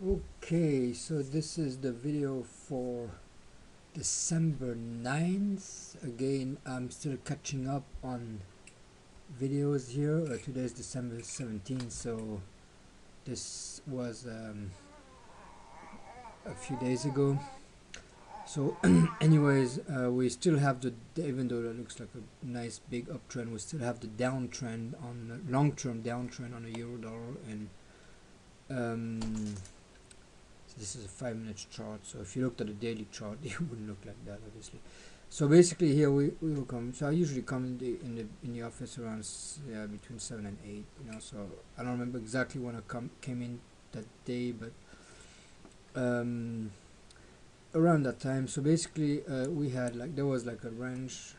Okay, so this is the video for December 9th. Again, I'm still catching up on videos here. Today is December 17th, so this was a few days ago. So anyways, we still have even though that looks like a nice big uptrend, we still have the downtrend on the long-term downtrend on the euro dollar, and so this is a 5 minute chart. So if you looked at a daily chart, it wouldn't look like that, obviously. So basically, here we will come. So I usually come in the office around between 7 and 8. So I don't remember exactly when I came in that day, but around that time. So basically, we had there was like a range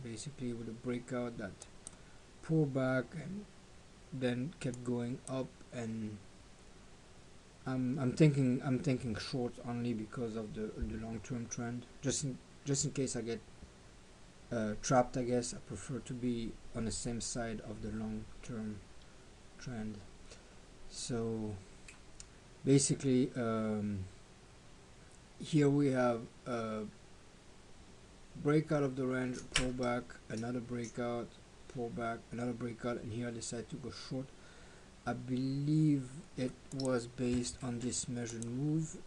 basically with a breakout that pulled back and then kept going up, and I'm thinking short only because of the long-term trend. Just in case I get trapped, I guess I prefer to be on the same side of the long-term trend. So basically, here we have a breakout of the range, pullback, another breakout, pullback, another breakout, and here I decided to go short. I believe it was based on this measured move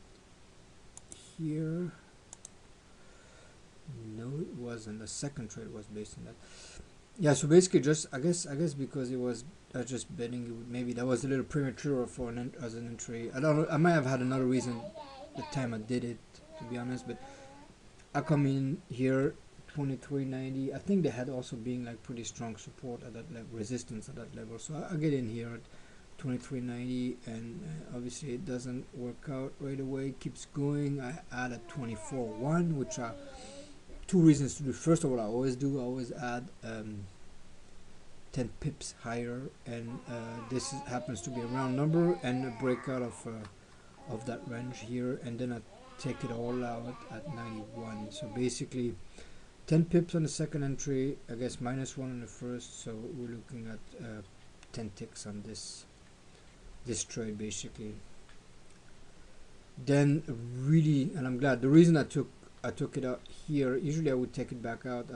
here. No, it wasn't. The second trade was based on that. Yeah, so basically, just I guess because it was just betting, maybe that was a little premature for as an entry. I don't know. I might have had another reason the time I did it, to be honest. But I come in here 23.90. I think they had also been like pretty strong support at that level, resistance at that level. So I get in here at 23.90, and obviously it doesn't work out right away. Keeps going. I add a 24.1, which are two reasons to do. First of all, I always add 10 pips higher, and this happens to be a round number and a breakout of that range here, and then I take it all out at 91. So basically 10 pips on the second entry, I guess -1 on the first, so we're looking at 10 ticks on this trade basically. Then really, and I'm glad, the reason I took it out here, usually I would take it back out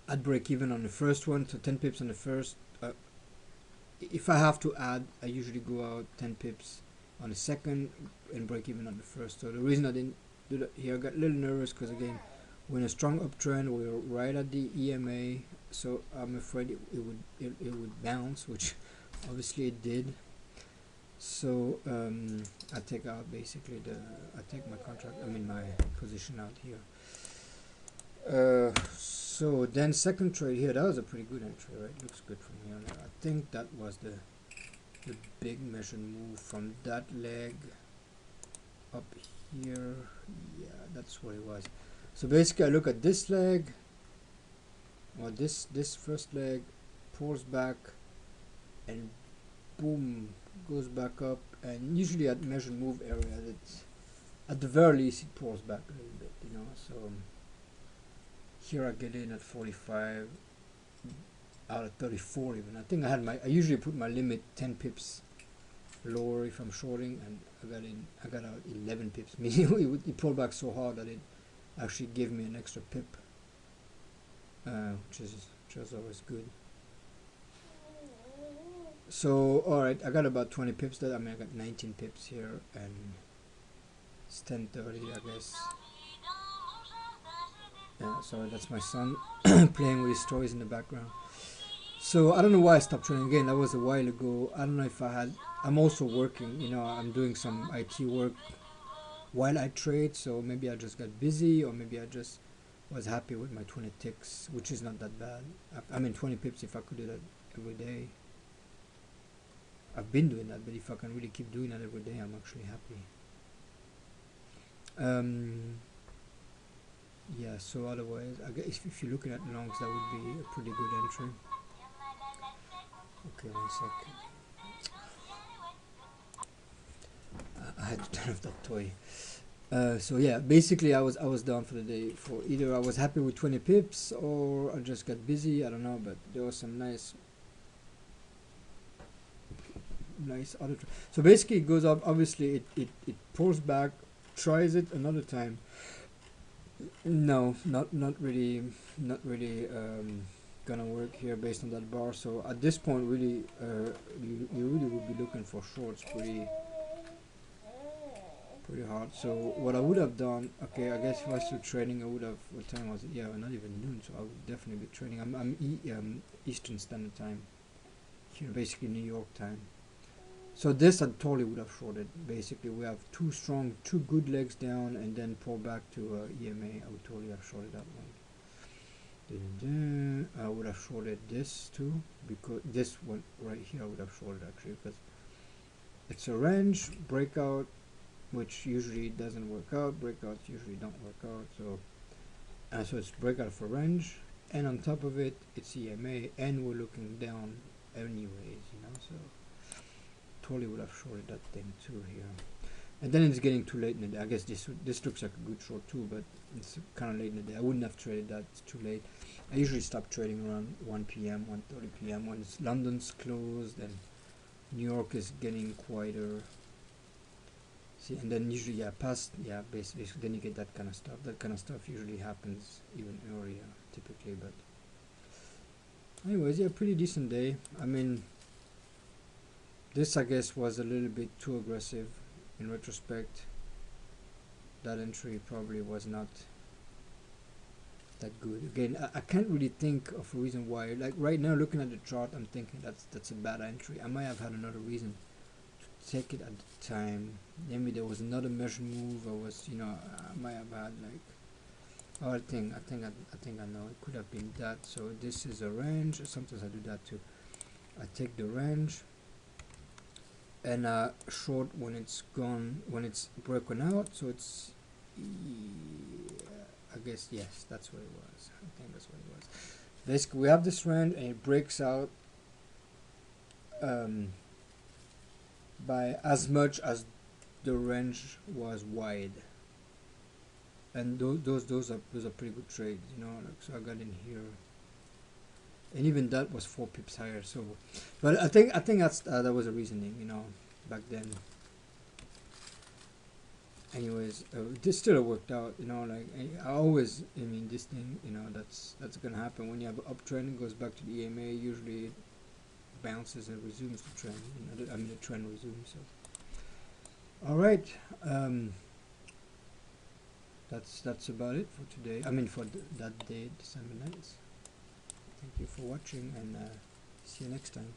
at break even on the first one, so 10 pips on the first. If I have to add, I usually go out 10 pips on the second and break even on the first. So the reason I didn't do that here, I got a little nervous because again, we're in a strong uptrend, we're right at the EMA, so I'm afraid it would bounce, which obviously it did. So I take out basically I take my my position out here. So then second trade here, that was a pretty good entry, right? Looks good from here. I think that was the big measured move from that leg up here. Yeah, that's what it was. So basically I look at this leg, or this first leg, pulls back and boom, goes back up, and usually at measured move area, it's at the very least it pulls back a little bit, so here I get in at 45 out of 34 even. I think I usually put my limit 10 pips lower if I'm shorting, and I got out 11 pips, meaning it pulled back so hard that it actually gave me an extra pip, which is always good. So alright, I got about 20 pips I got 19 pips here, and it's 10:30, I guess. Yeah, sorry, that's my son playing with his toys in the background. So I don't know why I stopped trading again. That was a while ago. I don't know if I'm also working, I'm doing some IT work while I trade, so maybe I just got busy, or maybe I just was happy with my 20 ticks, which is not that bad. 20 pips, if I could do that every day. I've been doing that, but if I can really keep doing that every day, I'm actually happy. Yeah, so otherwise, I guess if you're looking at longs, that would be a pretty good entry. Okay, 1 second. I had to turn off that toy. So yeah, basically I was down for the day. For either I was happy with 20 pips, or I just got busy. I don't know, but there was some nice nice other so basically it goes up, obviously it pulls back, tries it another time. No, not really, not really gonna work here based on that bar. So at this point, really, you really would be looking for shorts pretty hard. So what I would have done, okay, I guess if I was still trading, I would have. What time was it? Yeah, not even noon. So I would definitely be trading. I'm Eastern Standard Time here, basically New York time. So this I totally would have shorted. Basically, we have two good legs down, and then pull back to EMA. I would totally have shorted that one. I would have shorted this too, because this one right here I would have shorted actually, because it's a range breakout, which usually doesn't work out. Breakouts usually don't work out. So it's breakout for range, and on top of it, it's EMA, and we're looking down anyways, So totally would have shorted that thing too here. And then it's getting too late in the day. I guess this looks like a good short too, but it's kind of late in the day. I wouldn't have traded that. It's too late. I usually stop trading around 1 p.m., 1:30 p.m. when London's closed and New York is getting quieter. See, and then usually, basically, then you get that kind of stuff. That kind of stuff usually happens even earlier, typically. But anyways, yeah, pretty decent day. I mean, this I guess was a little bit too aggressive. In retrospect, that entry probably was not that good. Again, I can't really think of a reason why. Like right now, looking at the chart, I'm thinking that's a bad entry. I might have had another reason to take it at the time. Maybe there was another measure move. I might have had like. Oh, I think I know. It could have been that. So this is a range. Sometimes I do that too. I take the range. And short when it's gone, when it's broken out. So it's, I guess, yes, that's what it was. I think that's what it was. Basically, we have this range and it breaks out by as much as the range was wide. And those are pretty good trades, Like, so I got in here. And even that was 4 pips higher. So, but I think that's that was a reasoning, back then. Anyways, this still worked out, Like this thing, that's gonna happen when you have an uptrend. It goes back to the EMA. Usually, it bounces and resumes the trend. The trend resumes. So, all right. That's about it for today. For that day, December 9th. Thank you for watching, and see you next time.